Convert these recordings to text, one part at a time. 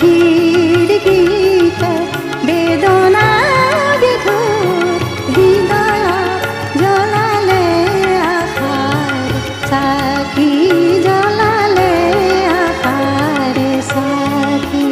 পক্ষীর গীতে বেদনা বিধুর হৃদয় জ্বলালে আশার সাকি জ্বলালে আশার সাকি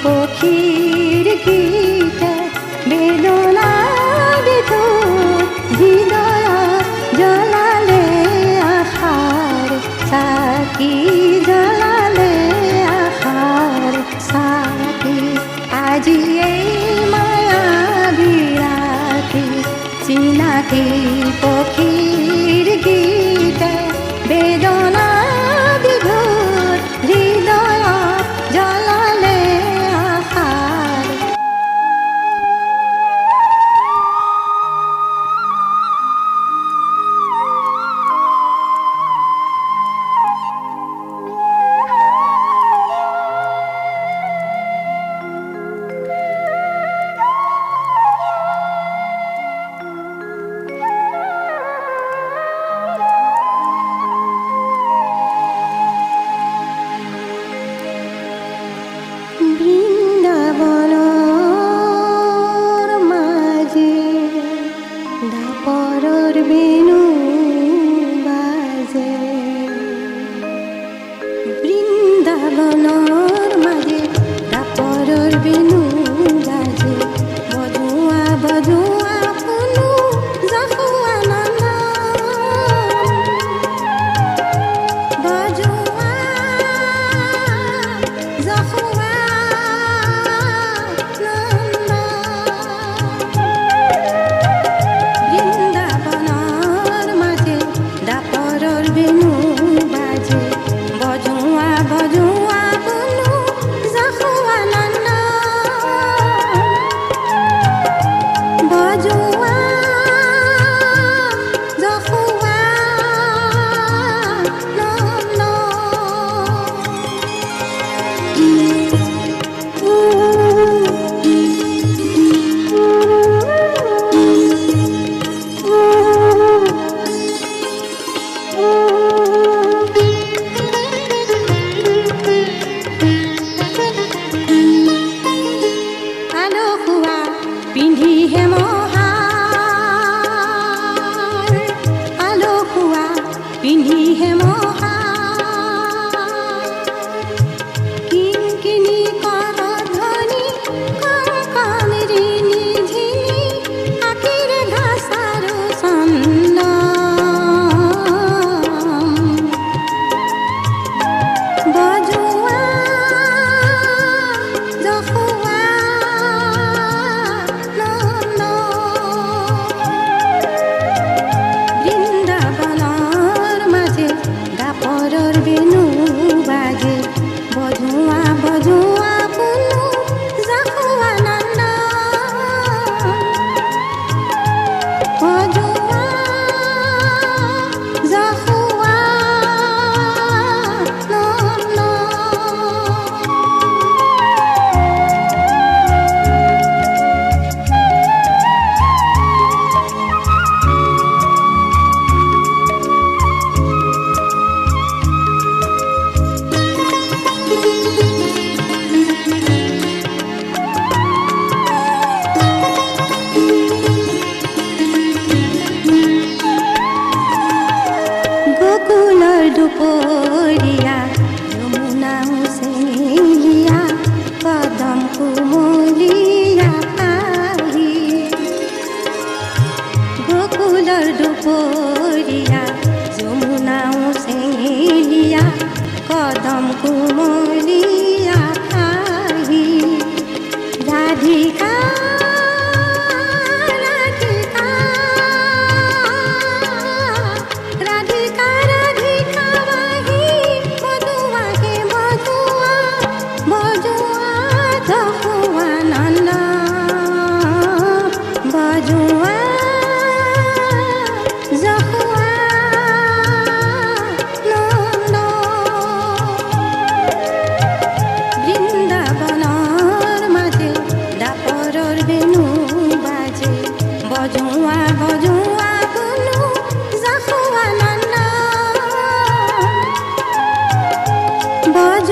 পক্ষীর গীতে বেদনা বিধুর হৃদয় জ্বলালে আশার সাকি জ্বলালে আশার সাকি আজি এই মায়া বিরাটি চিনাকি পক্ষীর গীতে বেদনা বিধুর হৃদয় জ্বলালে আশার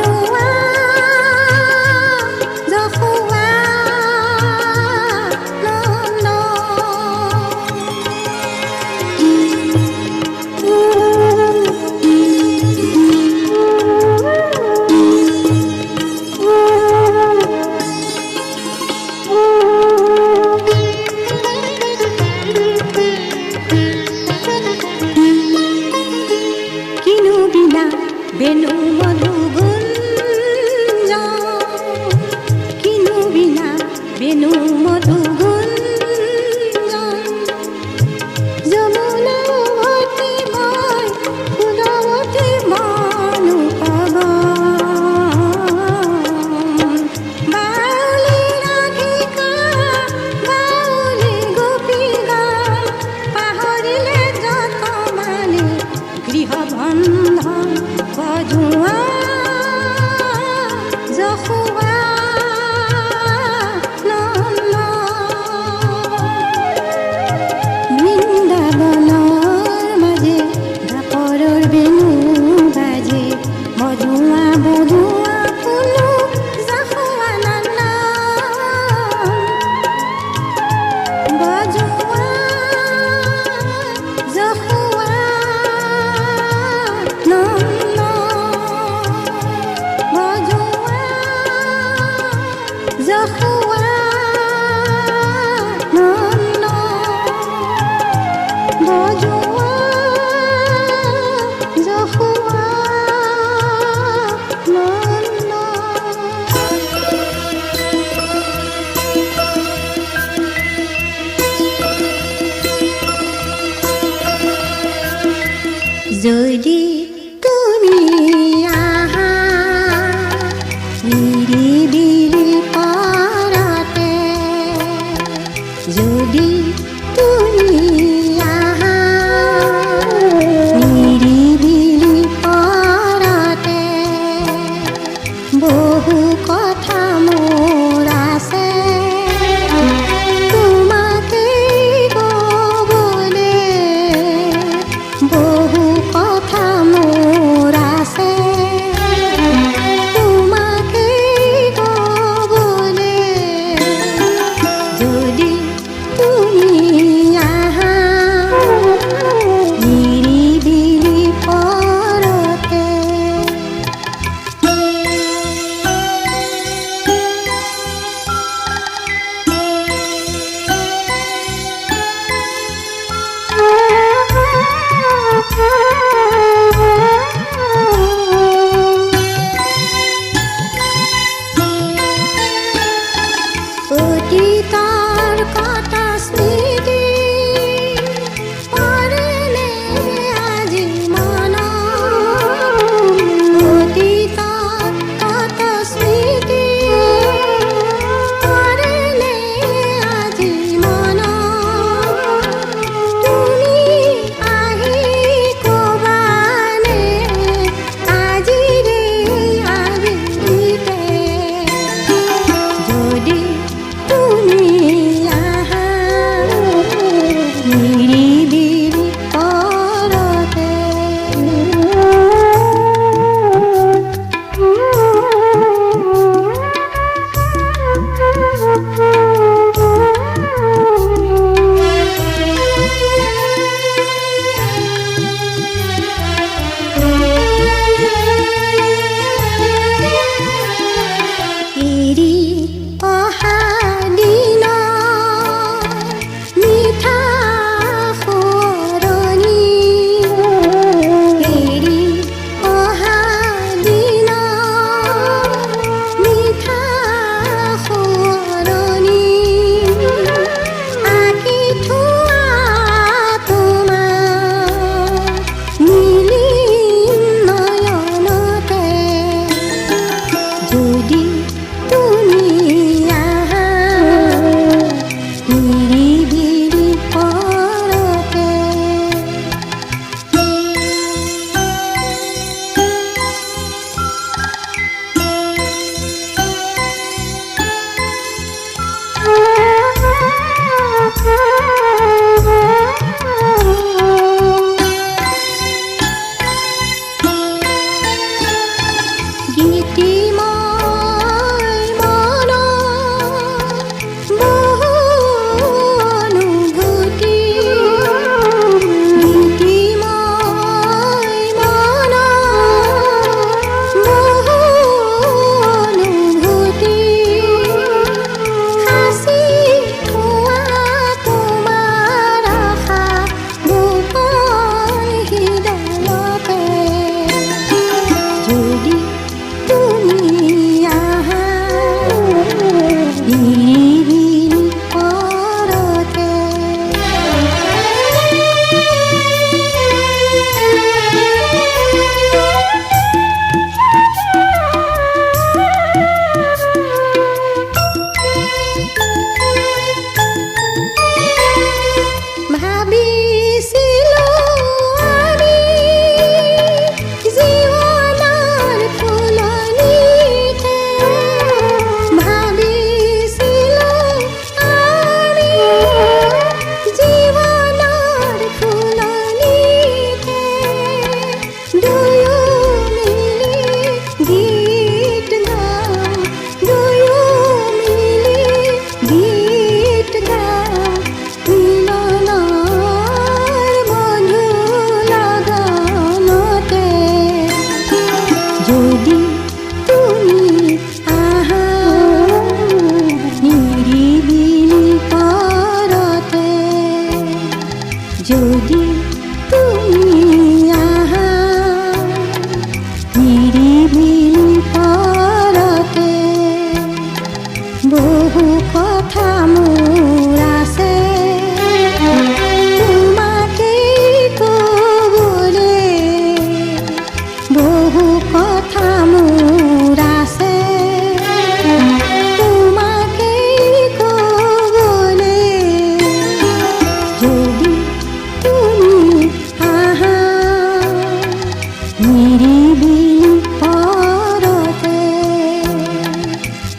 বজোৱা জখুৱা নন্দ কিনো বিনা বেনু মধুগুঞ্জ কিনো বিনা বেনু মধুগুঞ্জ যমুনাৱতী মই ফুলৱতী মনু পৱন বাউলী ৰাধিকা বাউলী গোপীগা পাহৰিলে যত মানে গৃহবন্ধন বজোৱা জখুৱা নন্দ বৃন্দাবনৰ মাজে ঢাপৰৰ বেণু বাজে বজোৱা বজোৱা ফুলো জখুৱা নন্দ বজোৱা জখুৱা নন্দ বজোৱা জখুৱা নন্দ বজোৱা জখুৱা নন্দ যদি তুমি আহা নিৰিবিলি পাৰতে যদি তুমি আহা নিৰিবিলি পাৰতে বহু কথা মোৰ আছে তোমাকেই ক'বলে বহু কথা মোৰ আছে তোমাকেই ক'বলে যদি তুমি আহা নিৰিবিলি পৰতে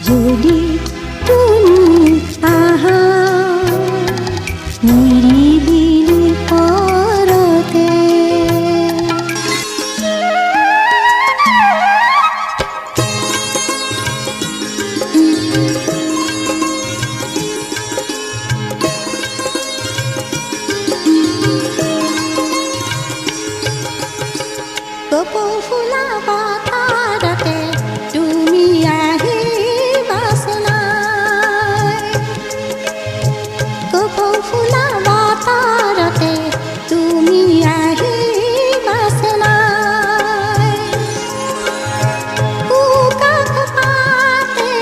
যদি তুমি আহা নিৰিবিলি পৰতে কপৌ ফুলা বতাৰতে তুমি আহিবাচে নাই কপৌ ফুলা বতাৰতে তুমি আহিবাচে নাই উকা খোপাতে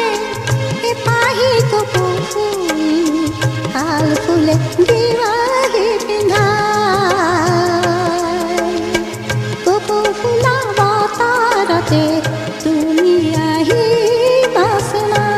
এপাহি কপৌ ফুল শাল ফুলে দিৱাহি পিন্ধাই কপৌ ফুলা বতাৰতে তুমি আহিবাচে নাই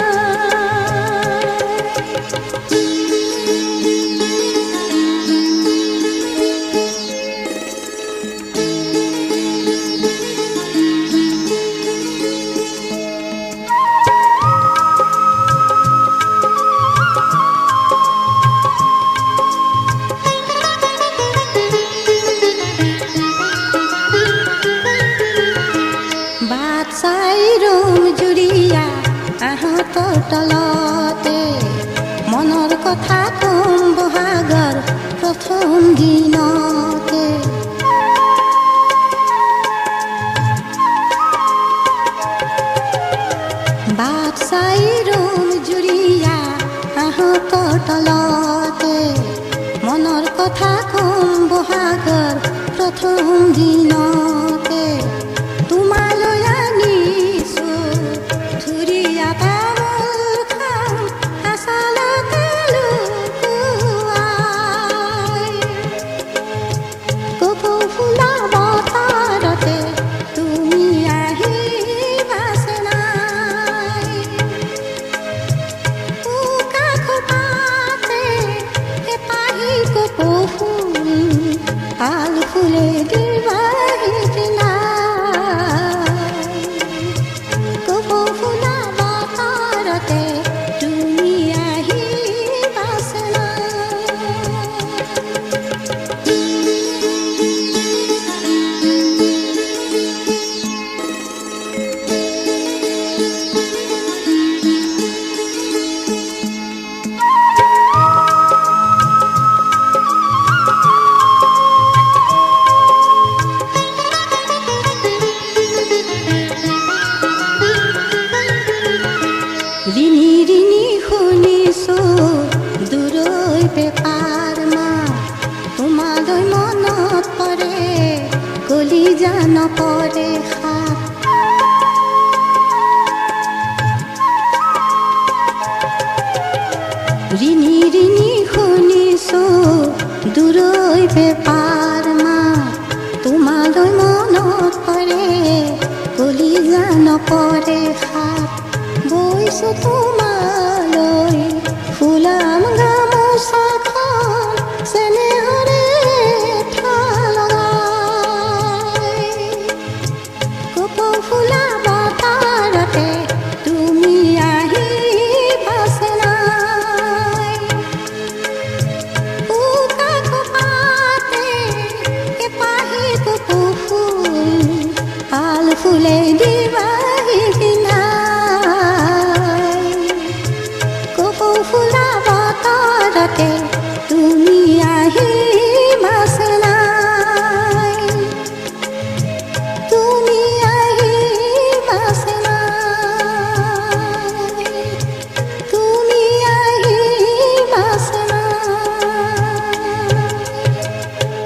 বাট চাই ৰুম জুৰিয়া আহঁতৰ তলতে মনৰ কথা কম বহাগৰ প্ৰথম দিনতে বাট চাই ৰুম জুৰিয়া আহঁতৰ তলতে মনৰ কথা কম বহাগৰ প্ৰথম দিনতে তোমালৈ আনিছো ধুৰীয়া তামোল খাম আচালতে লুকুৱাই কপৌ ফুলা বতাৰতে তুমি আহিবাচে নাই উকা খোপাতে এপাহি কপৌ ফুল শাল ফুলে দিৱাহি পিন্ধাই কপৌ ফুলা বতাৰতে তুমি আহিবাচে নাই ৰিণি ৰিণি শুনিছো দূৰৈ বেপাৰ মা তোমালৈ মনত পৰে কলিজা নপৰে সাপ ৰিণি ৰিণি শুনিছো দূৰৈ বেপাৰ মা তোমালৈ মনত পৰে কলিজা নপৰে সাপ বৈছো তোমালৈ ফুলাম গামোচা